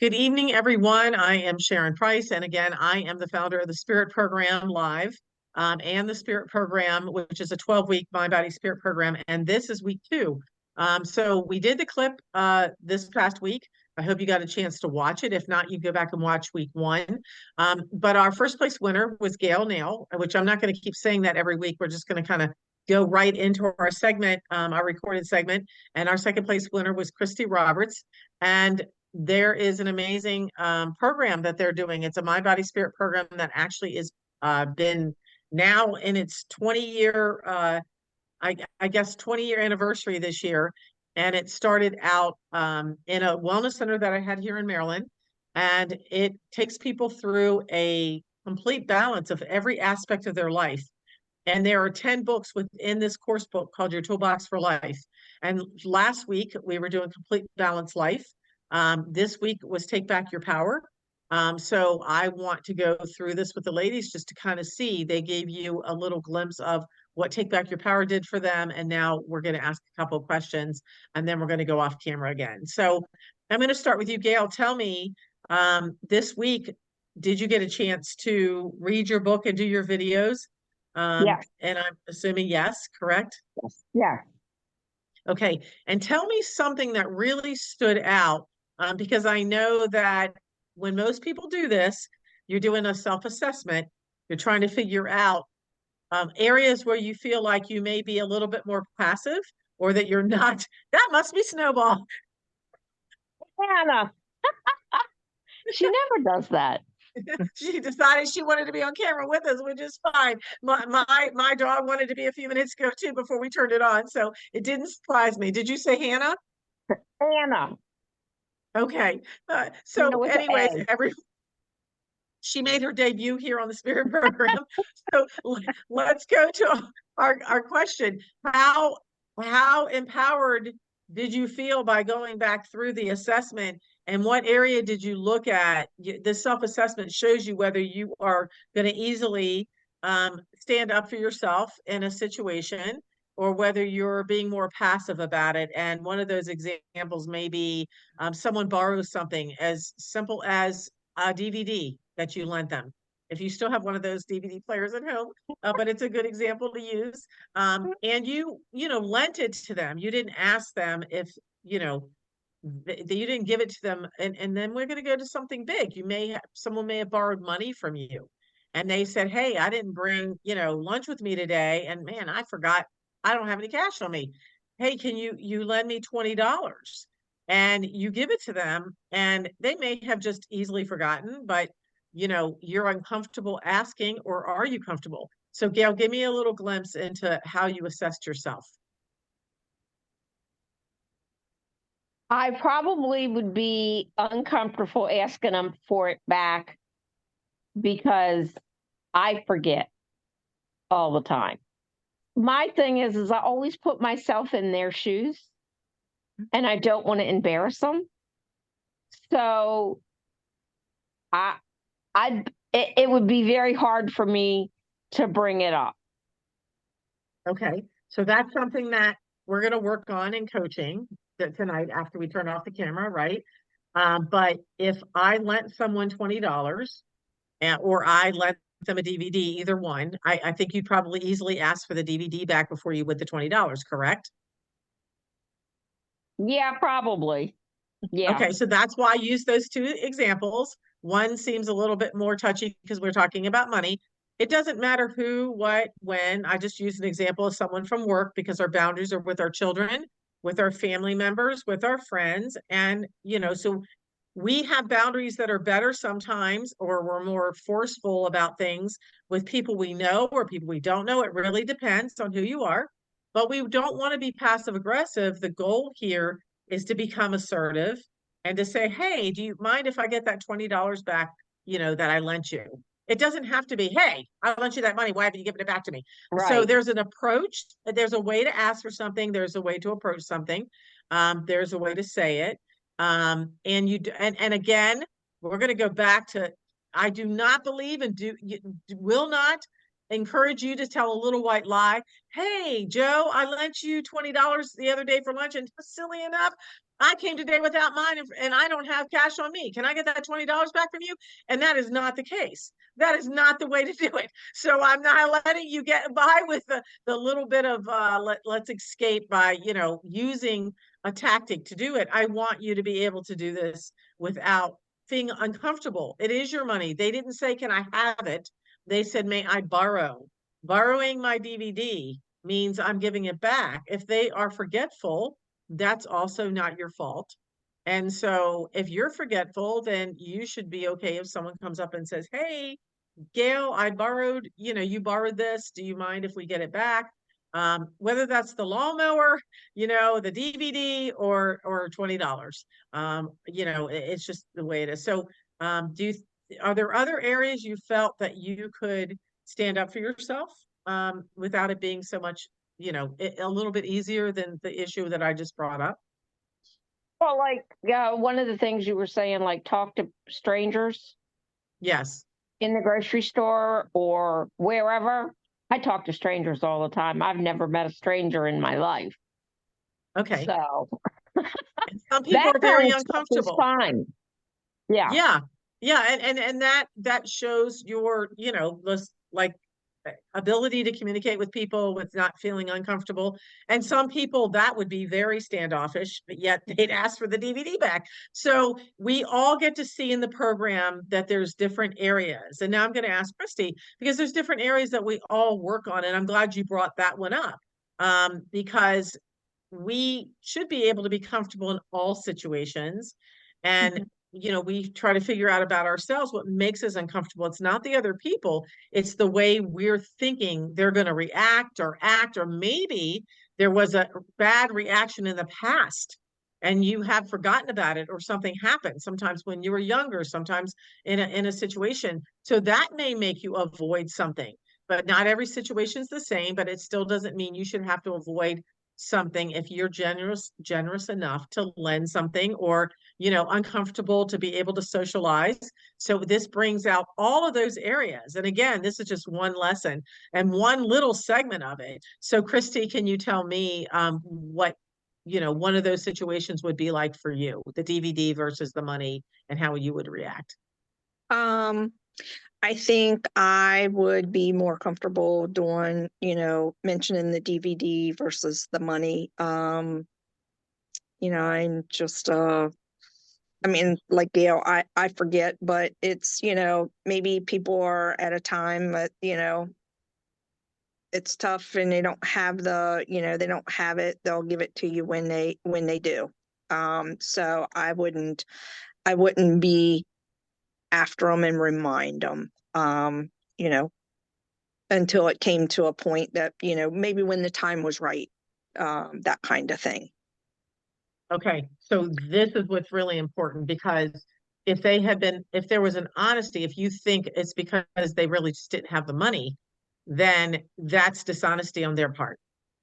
Good evening, everyone. I am Sharon Price, and again, I am the founder of the Spirit Program Live and the Spirit Program, which is a 12-week Mind Body Spirit program, and this is week 2. So we did the clip this past week. I hope you got a chance to watch it. If not, you go back and watch week 1. But our first place winner was Gail Nail, which I'm not going to keep saying that every week. We're just going to kind of go right into our segment, our recorded segment. And our second place winner was Christy Roberts. And there is an amazing program that they're doing. It's a Mind Body Spirit program that actually is been now in its 20-year, I guess 20-year anniversary this year. And it started out in a wellness center that I had here in Maryland. And it takes people through a complete balance of every aspect of their life. And there are 10 books within this course book called Your Toolbox for Life. And last week we were doing Complete Balanced Life. This week was Take Back Your Power. So I want to go through this with the ladies just to kind of see. They gave you a little glimpse of what Take Back Your Power did for them. And now we're going to ask a couple of questions and then we're going to go off camera again. So I'm going to start with you, Gail. Tell me, this week, did you get a chance to read your book and do your videos? Yes. And I'm assuming yes, correct? Yes. Yeah. Okay. And tell me something that really stood out, because I know that when most people do this, you're doing a self-assessment, you're trying to figure out areas where you feel like you may be a little bit more passive or that you're not. That must be Snowball. Hannah. She never does that. She decided she wanted to be on camera with us, which is fine. My dog wanted to be a few minutes ago too before we turned it on, so it didn't surprise me. Did you say Hannah? Hannah. Okay. Hannah So with an anyways, A. she made her debut here on the Spirit Program. So let's go to our question. How empowered did you feel by going back through the assessment, and what area did you look at? This self-assessment shows you whether you are going to easily stand up for yourself in a situation or whether you're being more passive about it. And one of those examples may be someone borrows something as simple as a DVD that you lent them. If you still have one of those DVD players at home, but it's a good example to use. And you lent it to them. You didn't ask them if, you didn't give it to them. And then we're going to go to something big. Someone may have borrowed money from you and they said, hey, I didn't bring, lunch with me today. And man, I forgot, I don't have any cash on me. Hey, can you lend me $20? And you give it to them and they may have just easily forgotten, but you're uncomfortable asking, or are you comfortable? So Gail, give me a little glimpse into how you assessed yourself. I probably would be uncomfortable asking them for it back because I forget all the time. My thing is I always put myself in their shoes and I don't want to embarrass them. So it would be very hard for me to bring it up. Okay. So that's something that we're going to work on in coaching tonight after we turn off the camera, right? But if I lent someone $20 or I lent them a DVD, either one, I think you'd probably easily ask for the DVD back before you would the $20, correct? Yeah, probably. Yeah. Okay, so that's why I use those two examples. One seems a little bit more touchy because we're talking about money. It doesn't matter who, what, when. I just use an example of someone from work because our boundaries are with our children, with our family members, with our friends. And, so we have boundaries that are better sometimes, or we're more forceful about things with people we know or people we don't know. It really depends on who you are. But we don't want to be passive aggressive. The goal here is to become assertive and to say, hey, do you mind if I get that $20 back, that I lent you? It doesn't have to be, hey, I lent you that money. Why haven't you given it back to me? Right. So there's an approach. There's a way to ask for something. There's a way to approach something. There's a way to say it. And again, we're going to go back to, I do not believe and will not encourage you to tell a little white lie. Hey, Joe, I lent you $20 the other day for lunch, and silly enough, I came today without mine, and I don't have cash on me. Can I get that $20 back from you? And that is not the case. That is not the way to do it. So I'm not letting you get by with the little bit of let's escape by, using a tactic to do it. I want you to be able to do this without being uncomfortable. It is your money. They didn't say, can I have it? They said, may I borrow? Borrowing my DVD means I'm giving it back. If they are forgetful, that's also not your fault. And so if you're forgetful, then you should be okay if someone comes up and says, hey, Gail, I borrowed, you borrowed this. Do you mind if we get it back? Whether that's the lawnmower, the DVD or $20. It's just the way it is. So are there other areas you felt that you could stand up for yourself without it being so much, a little bit easier than the issue that I just brought up? Well, like, yeah, one of the things you were saying, like talk to strangers Yes. in the grocery store or wherever. I talk to strangers all the time. I've never met a stranger in my life. Okay. So And some people that are kind very of stuff is uncomfortable. fine. Yeah. Yeah. Yeah. And that shows your, this like ability to communicate with people with not feeling uncomfortable. And some people that would be very standoffish, but yet they'd ask for the DVD back. So we all get to see in the program that there's different areas. And now I'm going to ask Christy, because there's different areas that we all work on. And I'm glad you brought that one up. Because we should be able to be comfortable in all situations. And, Mhm. we try to figure out about ourselves what makes us uncomfortable. It's not the other people, it's the way we're thinking they're going to react or act, or maybe there was a bad reaction in the past and you have forgotten about it, or something happened sometimes when you were younger, sometimes in a situation. So that may make you avoid something. But not every situation is the same, but it still doesn't mean you should have to avoid something if you're generous enough to lend something, or uncomfortable to be able to socialize. So this brings out all of those areas, and again, this is just one lesson and one little segment of it. So Christy, can you tell me what one of those situations would be like for you, the DVD versus the money, and how you would react? Um, I think I would be more comfortable doing, mentioning the DVD versus the money. I'm just I mean, like Gail, I forget, but it's, maybe people are at a time that, it's tough and they don't have they don't have it. They'll give it to you when they do. So I wouldn't be after them and remind them, you know, until it came to a point that, maybe when the time was right, that kind of thing. Okay, so this is what's really important, because if there was an honesty, if you think it's because they really just didn't have the money, then that's dishonesty on their part.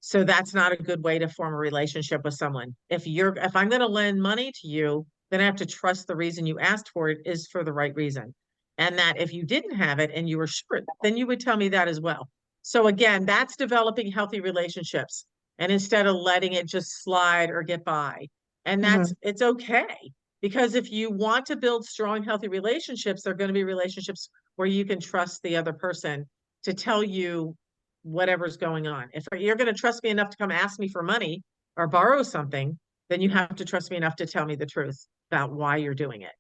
So that's not a good way to form a relationship with someone. If I'm going to lend money to you, then I have to trust the reason you asked for it is for the right reason. And that if you didn't have it and you were short, then you would tell me that as well. So again, that's developing healthy relationships, and instead of letting it just slide or get by. And Mhm. it's okay, because if you want to build strong, healthy relationships, they're going to be relationships where you can trust the other person to tell you whatever's going on. If you're going to trust me enough to come ask me for money or borrow something, then you have to trust me enough to tell me the truth about why you're doing it.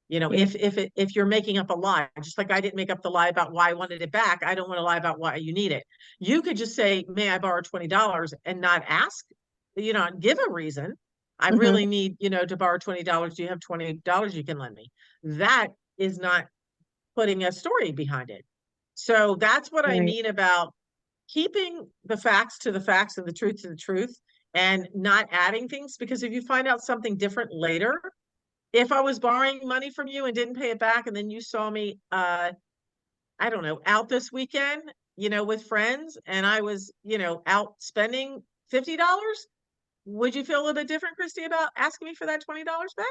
Yeah. If you're making up a lie, just like I didn't make up the lie about why I wanted it back, I don't want to lie about why you need it. You could just say, may I borrow $20, and not ask, give a reason. I Mhm. really need, to borrow $20. Do you have $20 you can lend me? That is not putting a story behind it. So that's what I Right. mean about keeping the facts to the facts and the truth to the truth, and not adding things, because if you find out something different later, if I was borrowing money from you and didn't pay it back, and then you saw me I don't know, out this weekend, with friends, and I was, out spending $50, would you feel a little bit different, Christy, about asking me for that $20 back?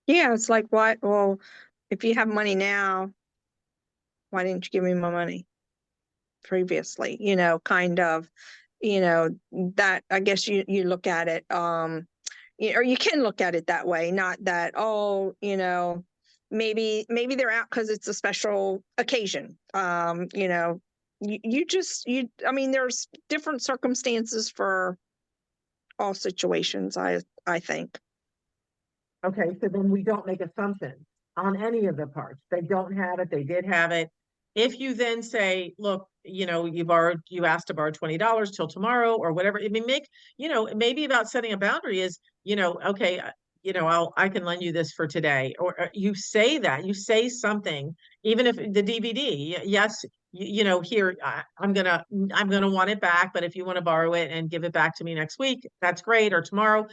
Yeah, it's like, what? Well, if you have money now, why didn't you give me my money? previously, you know, kind of, you know, that I guess you look at it, or you can look at it that way, not that, oh, you know, maybe they're out because it's a special occasion. You know, I mean, there's different circumstances for all situations, I think. Okay, so then we don't make assumptions on any of the parts. They don't have it, they did have it. If you then say, look, you know, you asked to borrow $20 till tomorrow or whatever, I mean, you know, maybe about setting a boundary is, you know, okay, you know, I can lend you this for today. Or you say that, you say something, even if the DVD, yes, you know, here, I'm gonna want it back, but if you want to borrow it and give it back to me next week, that's great, or tomorrow,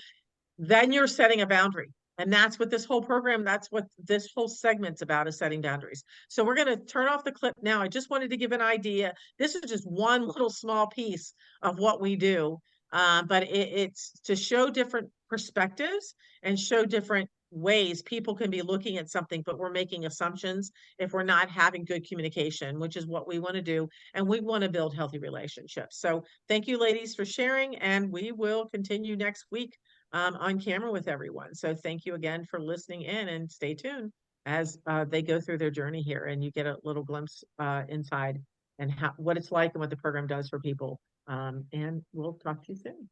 then you're setting a boundary. And that's what this whole program, that's what this whole segment's about, is setting boundaries. So we're going to turn off the clip now. I just wanted to give an idea. This is just one little small piece of what we do. But it's to show different perspectives and show different ways people can be looking at something, but we're making assumptions if we're not having good communication, which is what we want to do. And we want to build healthy relationships. So thank you, ladies, for sharing. And we will continue next week on camera with everyone. So thank you again for listening in, and stay tuned as they go through their journey here and you get a little glimpse inside and what it's like and what the program does for people. And we'll talk to you soon.